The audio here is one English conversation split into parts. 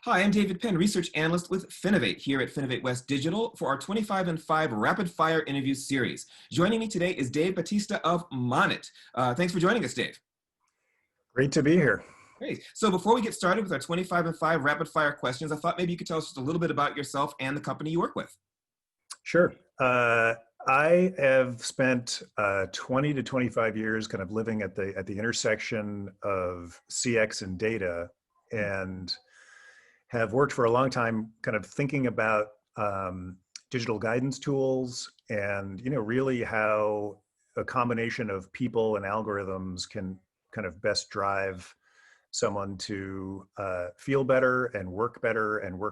Hi, I'm David Penn, Research Analyst with Finovate here at FinovateWest Digital for our 25 and 5 Rapid Fire Interview Series. Joining me today is Dave Batista of Monit. Thanks for joining us, Dave. Great to be here. Great. So before we get started with our 25 and 5 Rapid Fire questions, I thought maybe you could tell us just a little bit about yourself and the company you work with. Sure. I have spent 20 to 25 years kind of living at the intersection of CX and data, and have worked for a long time kind of thinking about digital guidance tools and, really how a combination of people and algorithms can kind of best drive someone to feel better and work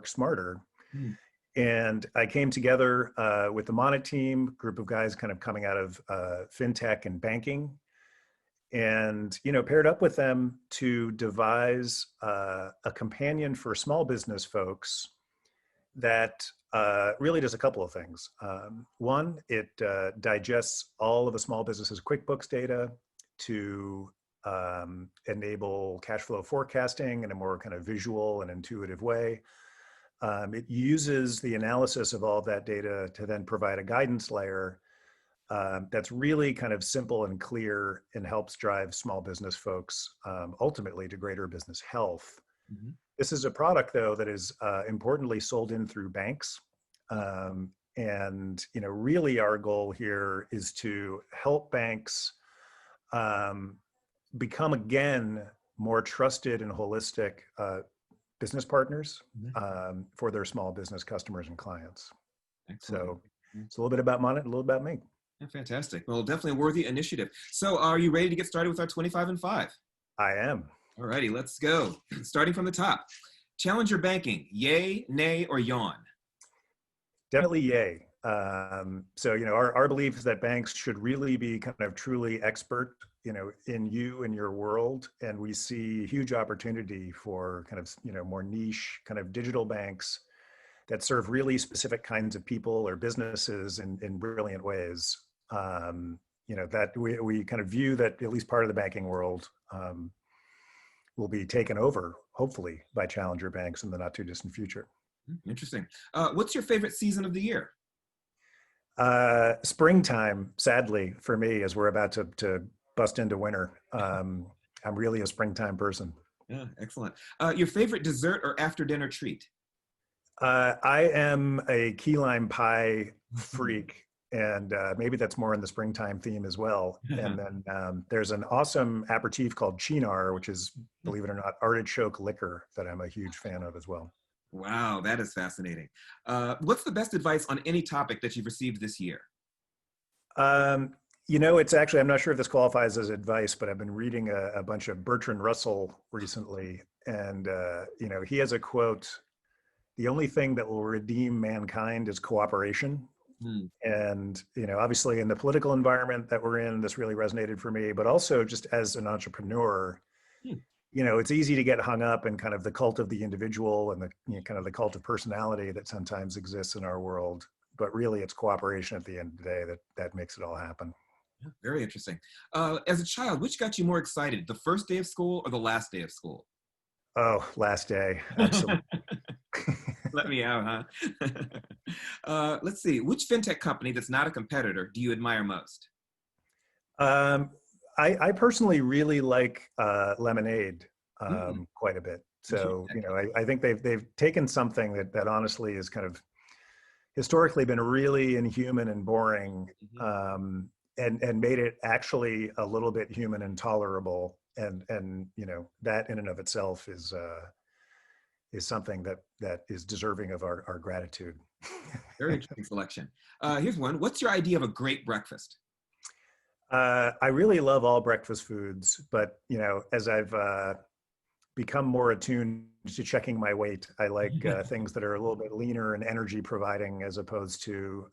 smarter. Hmm. And I came together with the Monit team, group of guys kind of coming out of fintech and banking, and paired up with them to devise a companion for small business folks that really does a couple of things. One, it digests all of the small businesses' QuickBooks data to enable cash flow forecasting in a more kind of visual and intuitive way. It uses the analysis of all of that data to then provide a guidance layer that's really kind of simple and clear and helps drive small business folks ultimately to greater business health. Mm-hmm. This is a product, though, that is importantly sold in through banks. And really our goal here is to help banks become, again, more trusted and holistic business partners for their small business customers and clients. Excellent. So it's a little bit about Monit, a little about me. Yeah, fantastic. Well, definitely a worthy initiative. So are you ready to get started with our 25 and 5? I am. All righty, let's go. Starting from the top. Challenger banking, yay, nay, or yawn? Definitely yay. So, our belief is that banks should really be kind of truly expert, in you and your world. And we see huge opportunity for kind of, more niche kind of digital banks that serve really specific kinds of people or businesses in brilliant ways. That we kind of view that at least part of the banking world will be taken over, hopefully, by challenger banks in the not too distant future. Interesting. What's your favorite season of the year? Springtime, sadly, for me, as we're about to bust into winter. I'm really a springtime person. Yeah, excellent. Your favorite dessert or after dinner treat? I am a key lime pie freak, and maybe that's more in the springtime theme as well. And then there's an awesome aperitif called chinar, which is, believe it or not, artichoke liquor that I'm a huge fan of as well. Wow, that is fascinating. What's the best advice on any topic that you've received this year? It's actually, I'm not sure if this qualifies as advice, but I've been reading a bunch of Bertrand Russell recently. And, he has a quote: "The only thing that will redeem mankind is cooperation." Hmm. And, obviously in the political environment that we're in, this really resonated for me, but also just as an entrepreneur, Hmm. it's easy to get hung up in kind of the cult of the individual and the kind of the cult of personality that sometimes exists in our world. But really it's cooperation at the end of the day that makes it all happen. Yeah, very interesting. As a child, which got you more excited, the first day of school or the last day of school? Oh, last day. Absolutely. Let me out, huh? Let's see. Which fintech company that's not a competitor do you admire most? um, I personally really like Lemonade Hmm. quite a bit. So, I think they've taken something that honestly is kind of historically been really inhuman and boring, Mhm. and made it actually a little bit human and tolerable. And that in and of itself is something that is deserving of our gratitude. Very interesting selection. Here's one. What's your idea of a great breakfast? I really love all breakfast foods, but as I've become more attuned to checking my weight, I like things that are a little bit leaner and energy providing, as opposed to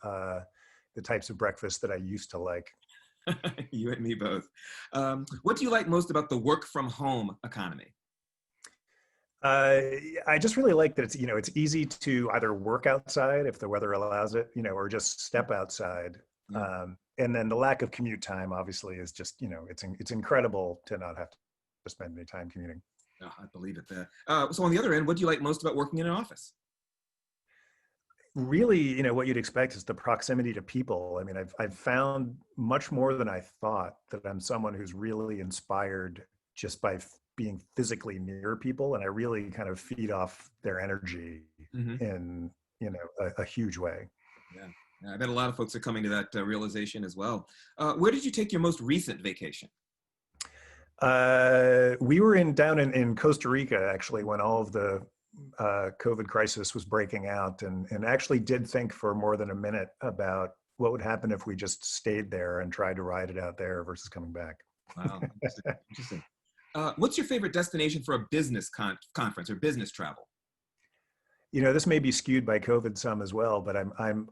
the types of breakfast that I used to like. You and me both. What do you like most about the work from home economy? Uh, I just really like that it's easy to either work outside if the weather allows it, or just step outside. Yeah. And then the lack of commute time, obviously, is just it's incredible to not have to spend any time commuting. Oh, I believe it there. So on the other end, what do you like most about working in an office? Really, what you'd expect is the proximity to people. I mean, I've found much more than I thought that I'm someone who's really inspired just by being physically near people, and I really kind of feed off their energy Hmm. in a huge way. Yeah. Yeah, I bet a lot of folks are coming to that realization as well. Where did you take your most recent vacation? We were down in Costa Rica actually when all of the COVID crisis was breaking out, and actually did think for more than a minute about what would happen if we just stayed there and tried to ride it out there versus coming back. Wow, interesting. Interesting. What's your favorite destination for a business conference or business travel? This may be skewed by COVID some as well, but I'm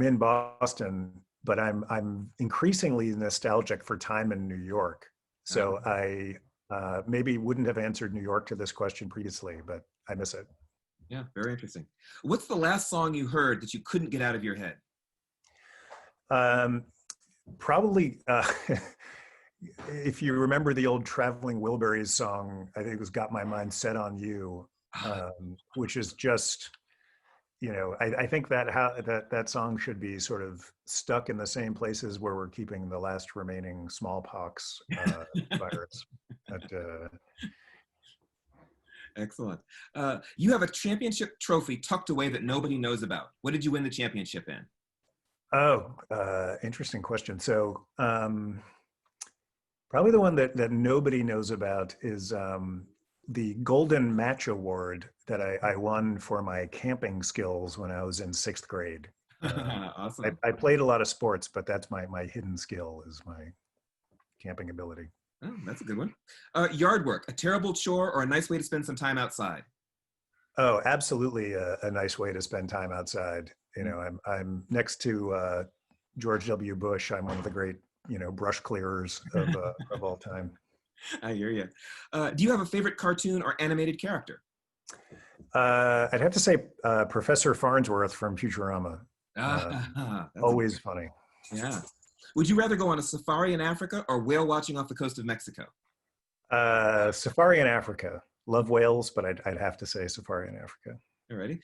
in Boston, but I'm increasingly nostalgic for time in New York. Uh, So I maybe wouldn't have answered New York to this question previously, but I miss it. yeah, very interesting. What's the last song you heard that you couldn't get out of your head? Um, Probably, if you remember the old Traveling Wilburys song, I think it was "Got My Mind Set on You," Ah, which is just, I think that song should be sort of stuck in the same places where we're keeping the last remaining smallpox virus. But, excellent. You have a championship trophy tucked away that nobody knows about. What did you win the championship in? Interesting question. So probably the one that nobody knows about is the Golden Match Award that I won for my camping skills when I was in sixth grade. Awesome. I played a lot of sports, but that's my hidden skill is my camping ability. Oh, that's a good one. Yard work, a terrible chore or a nice way to spend some time outside? Oh, absolutely a nice way to spend time outside. Mm. I'm next to George W. Bush. I'm one of the great, brush clearers of all time. I hear you. Do you have a favorite cartoon or animated character? I'd have to say Professor Farnsworth from Futurama. Uh, That's a good Always one. funny. Yeah. Would you rather go on a safari in Africa or whale watching off the coast of Mexico? Safari in Africa. Love whales, but I'd have to say safari in Africa. Alrighty.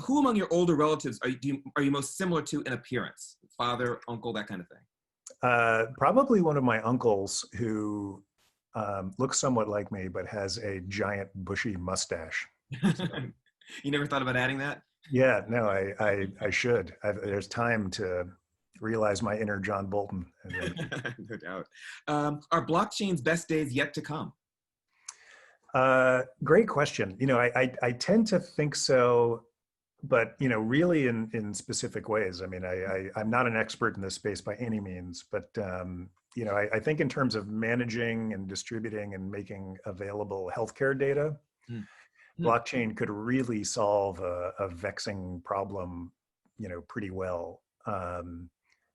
Who among your older relatives are you most similar to in appearance? Father, uncle, that kind of thing. Probably one of my uncles who looks somewhat like me, but has a giant bushy mustache. So, You never thought about adding that? yeah, no, I should. There's time to realize my inner John Bolton. No doubt. Are blockchain's best days yet to come? Great question. I tend to think so, but really in specific ways. I mean, I'm not an expert in this space by any means, but I think in terms of managing and distributing and making available healthcare data, Mm. blockchain could really solve a vexing problem, pretty well.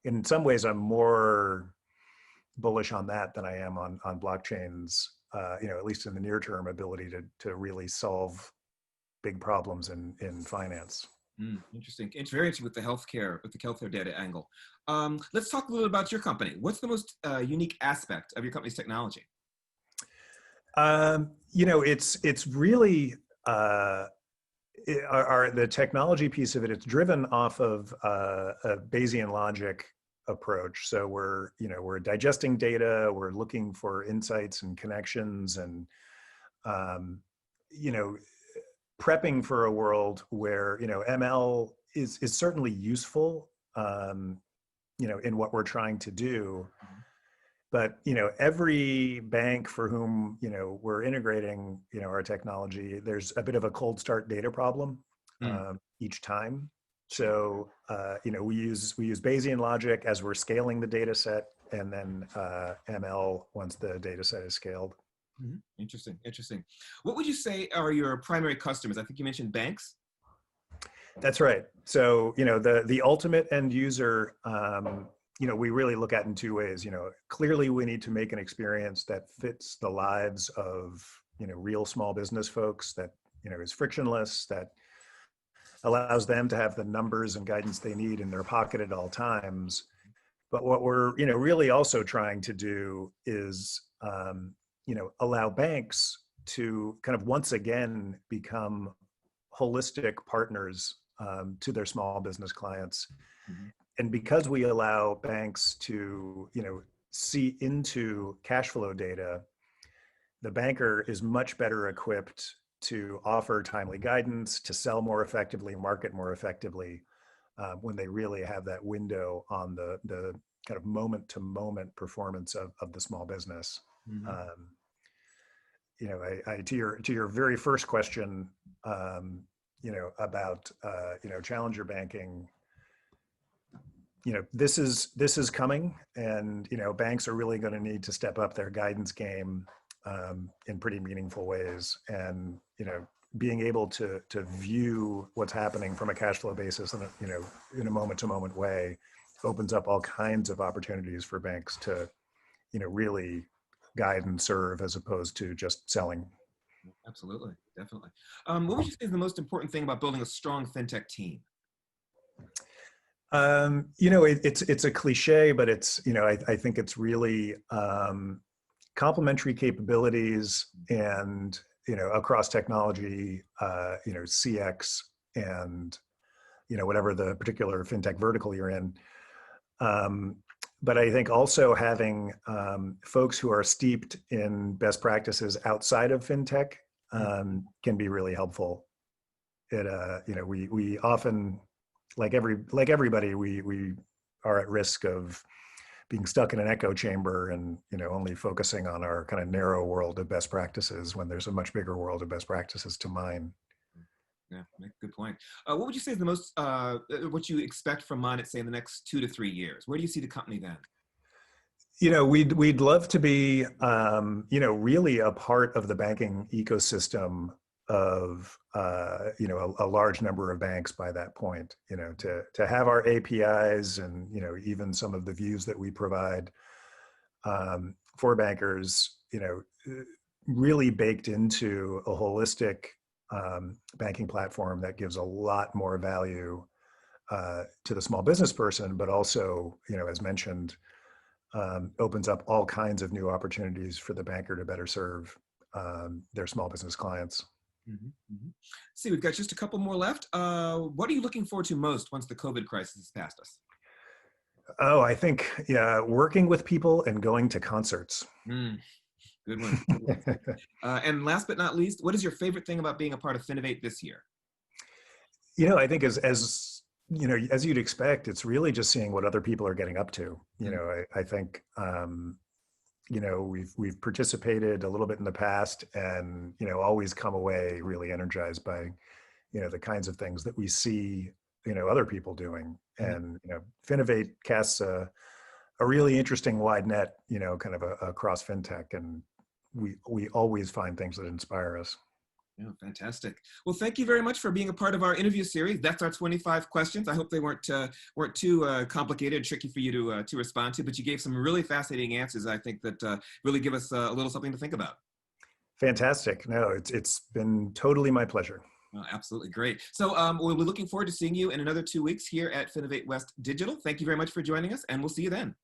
In some ways, I'm more bullish on that than I am on blockchain's, at least in the near term, ability to really solve big problems in finance. Interesting. It's very interesting with the healthcare data angle. Let's talk a little about your company. What's the most unique aspect of your company's technology? It's really the technology piece of it. It's driven off of a Bayesian logic approach. So we're digesting data, we're looking for insights and connections, and um, you know prepping for a world where ML is certainly useful, in what we're trying to do. But every bank for whom we're integrating our technology, there's a bit of a cold start data problem Mm. each time. Sure. So we use Bayesian logic as we're scaling the data set, and then ML once the data set is scaled. Interesting. Interesting. What would you say are your primary customers? I think you mentioned banks. That's right. So the ultimate end user, we really look at in two ways. Clearly we need to make an experience that fits the lives of real small business folks, that is frictionless, that allows them to have the numbers and guidance they need in their pocket at all times. But what we're really also trying to do is allow banks to kind of once again become holistic partners to their small business clients. Mhm. And because we allow banks to, see into cash flow data, the banker is much better equipped to offer timely guidance, to sell more effectively, market more effectively, when they really have that window on the kind of moment to moment performance of the small business. Mhm. Um, to your very first question, about challenger banking, this is coming, and banks are really going to need to step up their guidance game in pretty meaningful ways, and being able to view what's happening from a cash flow basis and in a moment to moment way opens up all kinds of opportunities for banks to really guide and serve as opposed to just selling. Absolutely, definitely. What would you say is the most important thing about building a strong fintech team? It's a cliche, but it's I think it's really complementary capabilities, and across technology, CX, and whatever the particular fintech vertical you're in. But I think also having folks who are steeped in best practices outside of fintech can be really helpful. We often, like everybody, we are at risk of being stuck in an echo chamber and only focusing on our kind of narrow world of best practices when there's a much bigger world of best practices to mine. Yeah, good point. What would you say is the most, what you expect from Monit, say, in the next 2 to 3 years? Where do you see the company then? We'd love to be really a part of the banking ecosystem of a large number of banks by that point. To have our APIs and even some of the views that we provide for bankers, really baked into a holistic banking platform that gives a lot more value to the small business person, but also, as mentioned, opens up all kinds of new opportunities for the banker to better serve their small business clients. Mm-hmm, mm-hmm. See, we've got just a couple more left. What are you looking forward to most once the COVID crisis has passed us? Oh, I think, yeah, working with people and going to concerts. Mm, good one. Good one. And last but not least, what is your favorite thing about being a part of Finovate this year? I think as as you'd expect, it's really just seeing what other people are getting up to. I think we've participated a little bit in the past, and always come away really energized by the kinds of things that we see other people doing. And Finovate casts a really interesting wide net, kind of across fintech, and we always find things that inspire us. Yeah, fantastic. Well, thank you very much for being a part of our interview series. That's our 25 questions. I hope they weren't too complicated and tricky for you to respond to, but you gave some really fascinating answers, I think, that really give us a little something to think about. Fantastic. No, it's been totally my pleasure. Absolutely great. So we'll be looking forward to seeing you in another 2 weeks here at FinovateWest Digital. Thank you very much for joining us, and we'll see you then.